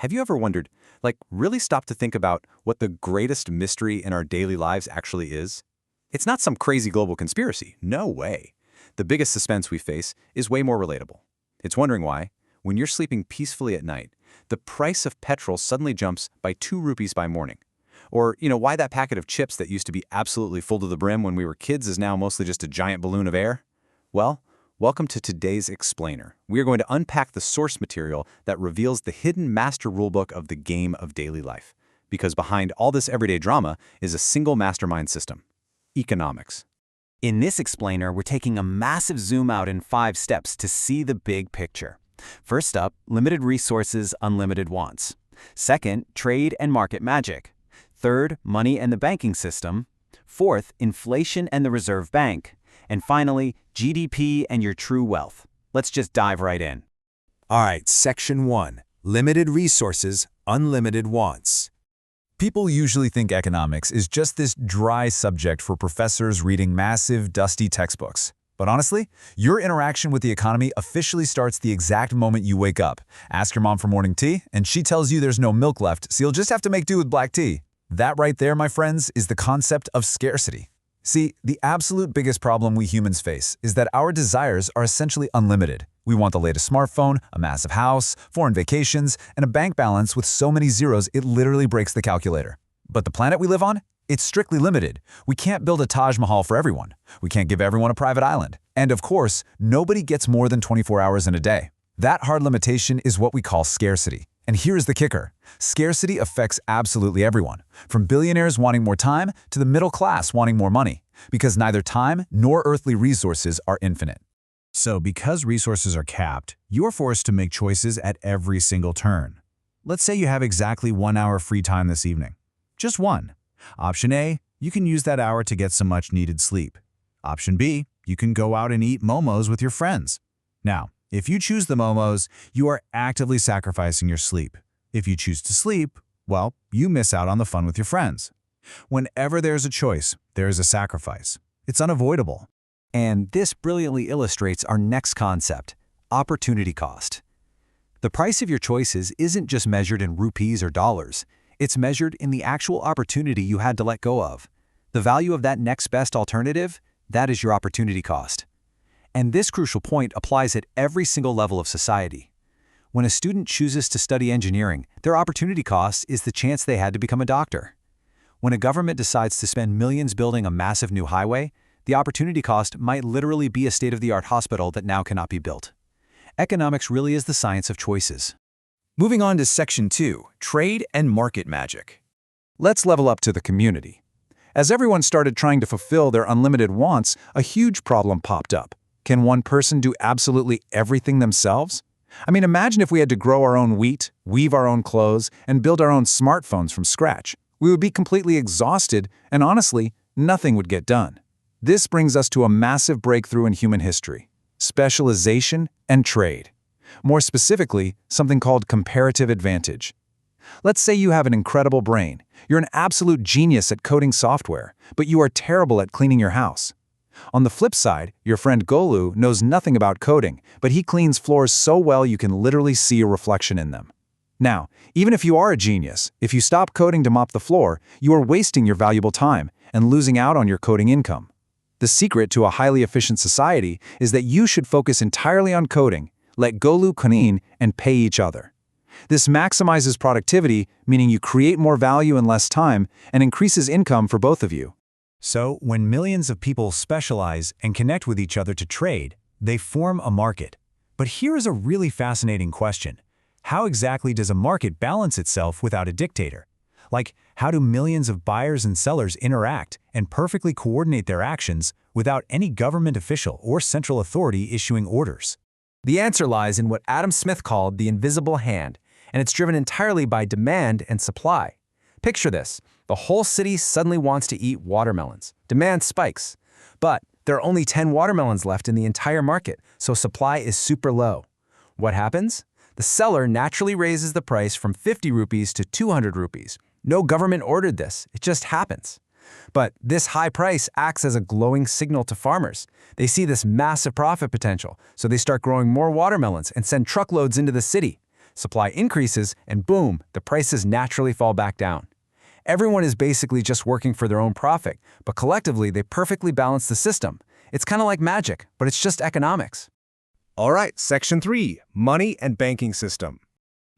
Have you ever wondered, really stopped to think about what the greatest mystery in our daily lives actually is? It's not some crazy global conspiracy. No way. The biggest suspense we face is way more relatable. It's wondering why, when you're sleeping peacefully at night, the price of petrol suddenly jumps by 2 rupees by morning. Or, why that packet of chips that used to be absolutely full to the brim when we were kids is now mostly just a giant balloon of air? Well, welcome to today's Explainer. We are going to unpack the source material that reveals the hidden master rulebook of the game of daily life. Because behind all this everyday drama is a single mastermind system: economics. In this Explainer, we're taking a massive zoom out in 5 steps to see the big picture. First up, limited resources, unlimited wants. Second, trade and market magic. Third, money and the banking system. Fourth, inflation and the Reserve Bank. And finally, GDP and your true wealth. Let's just dive right in. All right, Section 1. Limited resources, unlimited wants. People usually think economics is just this dry subject for professors reading massive, dusty textbooks. But honestly, your interaction with the economy officially starts the exact moment you wake up. Ask your mom for morning tea, and she tells you there's no milk left, so you'll just have to make do with black tea. That right there, my friends, is the concept of scarcity. See, the absolute biggest problem we humans face is that our desires are essentially unlimited. We want the latest smartphone, a massive house, foreign vacations, and a bank balance with so many zeros it literally breaks the calculator. But the planet we live on? It's strictly limited. We can't build a Taj Mahal for everyone. We can't give everyone a private island. And of course, nobody gets more than 24 hours in a day. That hard limitation is what we call scarcity. And here's the kicker. Scarcity affects absolutely everyone, from billionaires wanting more time to the middle class wanting more money, because neither time nor earthly resources are infinite. So because resources are capped, you're forced to make choices at every single turn. Let's say you have exactly 1 hour free time this evening. Just one. Option A, you can use that hour to get some much-needed sleep. Option B, you can go out and eat momos with your friends. Now, if you choose the momos, you are actively sacrificing your sleep. If you choose to sleep, well, you miss out on the fun with your friends. Whenever there's a choice, there is a sacrifice. It's unavoidable. And this brilliantly illustrates our next concept: opportunity cost. The price of your choices isn't just measured in rupees or dollars. It's measured in the actual opportunity you had to let go of. The value of that next best alternative, that is your opportunity cost. And this crucial point applies at every single level of society. When a student chooses to study engineering, their opportunity cost is the chance they had to become a doctor. When a government decides to spend millions building a massive new highway, the opportunity cost might literally be a state-of-the-art hospital that now cannot be built. Economics really is the science of choices. Moving on to Section 2, Trade and Market Magic. Let's level up to the community. As everyone started trying to fulfill their unlimited wants, a huge problem popped up. Can one person do absolutely everything themselves? I mean, imagine if we had to grow our own wheat, weave our own clothes, and build our own smartphones from scratch. We would be completely exhausted, and honestly, nothing would get done. This brings us to a massive breakthrough in human history: specialization and trade. More specifically, something called comparative advantage. Let's say you have an incredible brain. You're an absolute genius at coding software, but you are terrible at cleaning your house. On the flip side, your friend Golu knows nothing about coding, but he cleans floors so well you can literally see a reflection in them. Now, even if you are a genius, if you stop coding to mop the floor, you are wasting your valuable time and losing out on your coding income. The secret to a highly efficient society is that you should focus entirely on coding, let Golu clean, and pay each other. This maximizes productivity, meaning you create more value in less time, and increases income for both of you. So, when millions of people specialize and connect with each other to trade, they form a market. But here is a really fascinating question. How exactly does a market balance itself without a dictator? Like, how do millions of buyers and sellers interact and perfectly coordinate their actions without any government official or central authority issuing orders? The answer lies in what Adam Smith called the invisible hand, and it's driven entirely by demand and supply. Picture this. The whole city suddenly wants to eat watermelons. Demand spikes. But there are only 10 watermelons left in the entire market, so supply is super low. What happens? The seller naturally raises the price from 50 rupees to 200 rupees. No government ordered this. It just happens. But this high price acts as a glowing signal to farmers. They see this massive profit potential, so they start growing more watermelons and send truckloads into the city. Supply increases, and boom, the prices naturally fall back down. Everyone is basically just working for their own profit, but collectively they perfectly balance the system. It's kind of like magic, but it's just economics. All right, Section 3, Money and Banking System.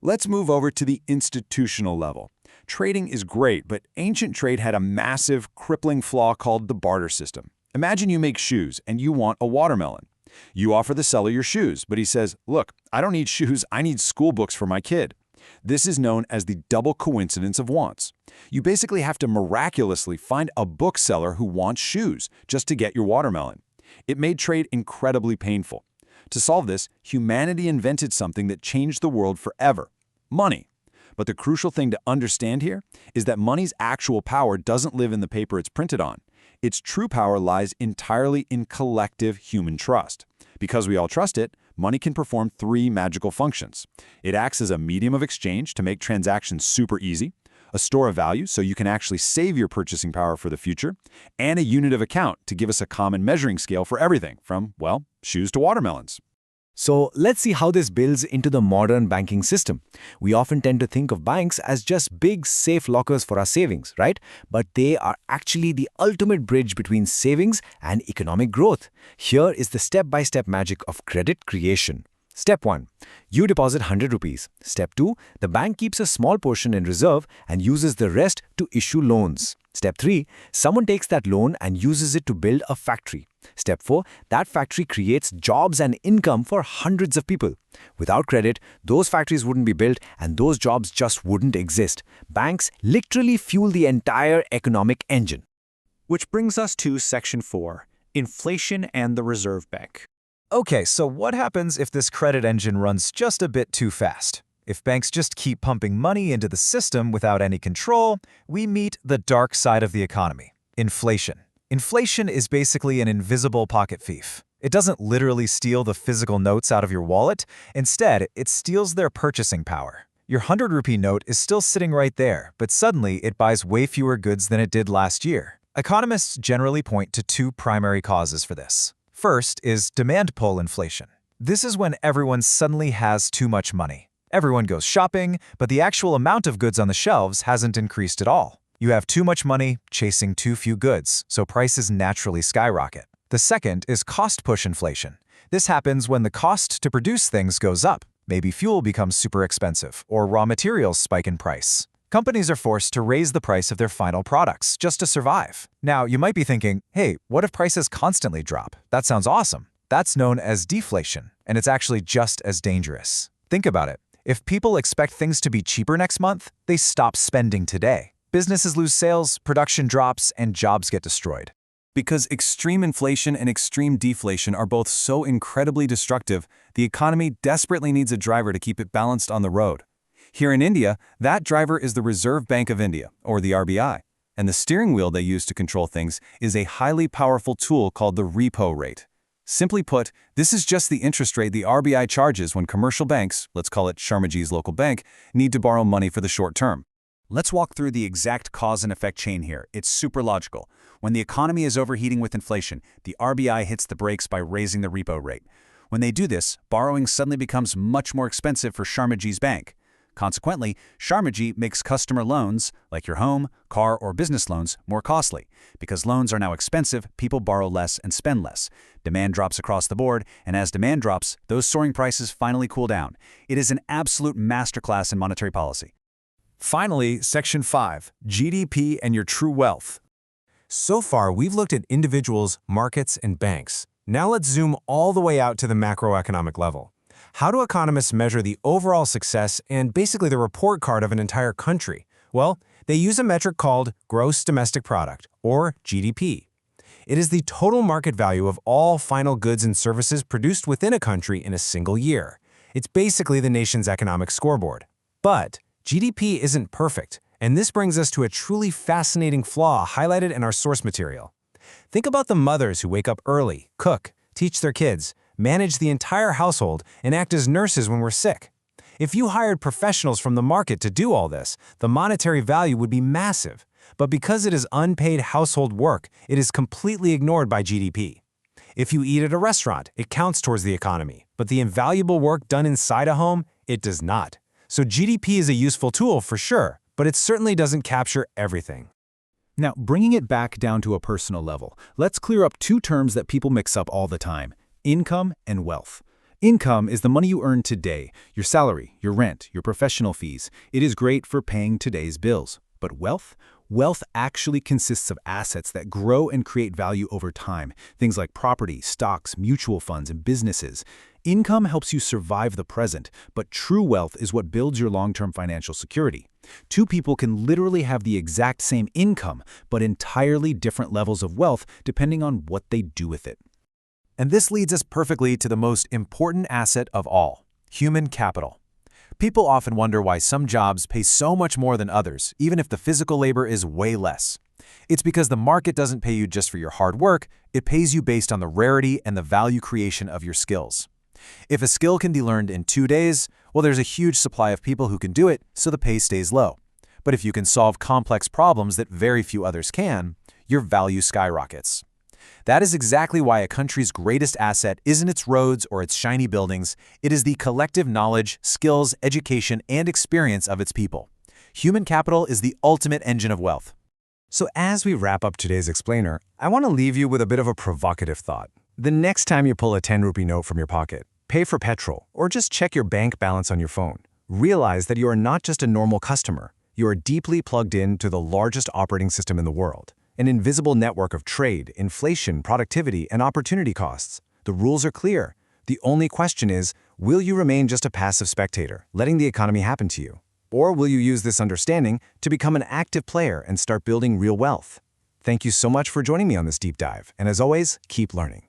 Let's move over to the institutional level. Trading is great, but ancient trade had a massive, crippling flaw called the barter system. Imagine you make shoes and you want a watermelon. You offer the seller your shoes, but he says, look, I don't need shoes, I need school books for my kid. This is known as the double coincidence of wants. You basically have to miraculously find a bookseller who wants shoes just to get your watermelon. It made trade incredibly painful. To solve this, humanity invented something that changed the world forever: money. But the crucial thing to understand here is that money's actual power doesn't live in the paper it's printed on. Its true power lies entirely in collective human trust. Because we all trust it, money can perform three magical functions. It acts as a medium of exchange to make transactions super easy, a store of value so you can actually save your purchasing power for the future, and a unit of account to give us a common measuring scale for everything from, well, shoes to watermelons. So let's see how this builds into the modern banking system. We often tend to think of banks as just big, safe lockers for our savings, right? But they are actually the ultimate bridge between savings and economic growth. Here is the step-by-step magic of credit creation. Step 1. You deposit 100 rupees. Step 2. The bank keeps a small portion in reserve and uses the rest to issue loans. Step 3. Someone takes that loan and uses it to build a factory. Step 4. That factory creates jobs and income for hundreds of people. Without credit, those factories wouldn't be built and those jobs just wouldn't exist. Banks literally fuel the entire economic engine. Which brings us to Section 4, Inflation and the Reserve Bank. Okay, so what happens if this credit engine runs just a bit too fast? If banks just keep pumping money into the system without any control, we meet the dark side of the economy: inflation. Inflation is basically an invisible pocket thief. It doesn't literally steal the physical notes out of your wallet. Instead, it steals their purchasing power. Your 100 rupee note is still sitting right there, but suddenly it buys way fewer goods than it did last year. Economists generally point to two primary causes for this. First is demand pull inflation. This is when everyone suddenly has too much money. Everyone goes shopping, but the actual amount of goods on the shelves hasn't increased at all. You have too much money chasing too few goods, so prices naturally skyrocket. The second is cost push inflation. This happens when the cost to produce things goes up. Maybe fuel becomes super expensive, or raw materials spike in price. Companies are forced to raise the price of their final products just to survive. Now, you might be thinking, hey, what if prices constantly drop? That sounds awesome. That's known as deflation, and it's actually just as dangerous. Think about it. If people expect things to be cheaper next month, they stop spending today. Businesses lose sales, production drops, and jobs get destroyed. Because extreme inflation and extreme deflation are both so incredibly destructive, the economy desperately needs a driver to keep it balanced on the road. Here in India, that driver is the Reserve Bank of India, or the RBI, and the steering wheel they use to control things is a highly powerful tool called the repo rate. Simply put, this is just the interest rate the RBI charges when commercial banks, let's call it Sharmaji's local bank, need to borrow money for the short term. Let's walk through the exact cause and effect chain here. It's super logical. When the economy is overheating with inflation, the RBI hits the brakes by raising the repo rate. When they do this, borrowing suddenly becomes much more expensive for Sharmaji's bank. Consequently, Sharmaji makes customer loans, like your home, car, or business loans, more costly. Because loans are now expensive, people borrow less and spend less. Demand drops across the board, and as demand drops, those soaring prices finally cool down. It is an absolute masterclass in monetary policy. Finally, Section 5, GDP and your true wealth. So far, we've looked at individuals, markets, and banks. Now let's zoom all the way out to the macroeconomic level. How do economists measure the overall success and basically the report card of an entire country? Well, they use a metric called Gross Domestic Product, or GDP. It is the total market value of all final goods and services produced within a country in a single year. It's basically the nation's economic scoreboard. But GDP isn't perfect, and this brings us to a truly fascinating flaw highlighted in our source material. Think about the mothers who wake up early, cook, teach their kids, manage the entire household, and act as nurses when we're sick. If you hired professionals from the market to do all this, the monetary value would be massive. But because it is unpaid household work, it is completely ignored by GDP. If you eat at a restaurant, it counts towards the economy, but the invaluable work done inside a home, it does not. So GDP is a useful tool for sure, but it certainly doesn't capture everything. Now, bringing it back down to a personal level, let's clear up two terms that people mix up all the time: income and wealth. Income is the money you earn today, your salary, your rent, your professional fees. It is great for paying today's bills. But wealth? Wealth actually consists of assets that grow and create value over time, things like property, stocks, mutual funds, and businesses. Income helps you survive the present, but true wealth is what builds your long-term financial security. Two people can literally have the exact same income, but entirely different levels of wealth depending on what they do with it. And this leads us perfectly to the most important asset of all, human capital. People often wonder why some jobs pay so much more than others, even if the physical labor is way less. It's because the market doesn't pay you just for your hard work, it pays you based on the rarity and the value creation of your skills. If a skill can be learned in 2 days, well, there's a huge supply of people who can do it, so the pay stays low. But if you can solve complex problems that very few others can, your value skyrockets. That is exactly why a country's greatest asset isn't its roads or its shiny buildings. It is the collective knowledge, skills, education, and experience of its people. Human capital is the ultimate engine of wealth. So as we wrap up today's explainer, I want to leave you with a bit of a provocative thought. The next time you pull a 10-rupee note from your pocket, pay for petrol, or just check your bank balance on your phone, realize that you are not just a normal customer. You are deeply plugged into the largest operating system in the world. An invisible network of trade, inflation, productivity, and opportunity costs. The rules are clear. The only question is, will you remain just a passive spectator, letting the economy happen to you? Or will you use this understanding to become an active player and start building real wealth? Thank you so much for joining me on this deep dive, and as always, keep learning.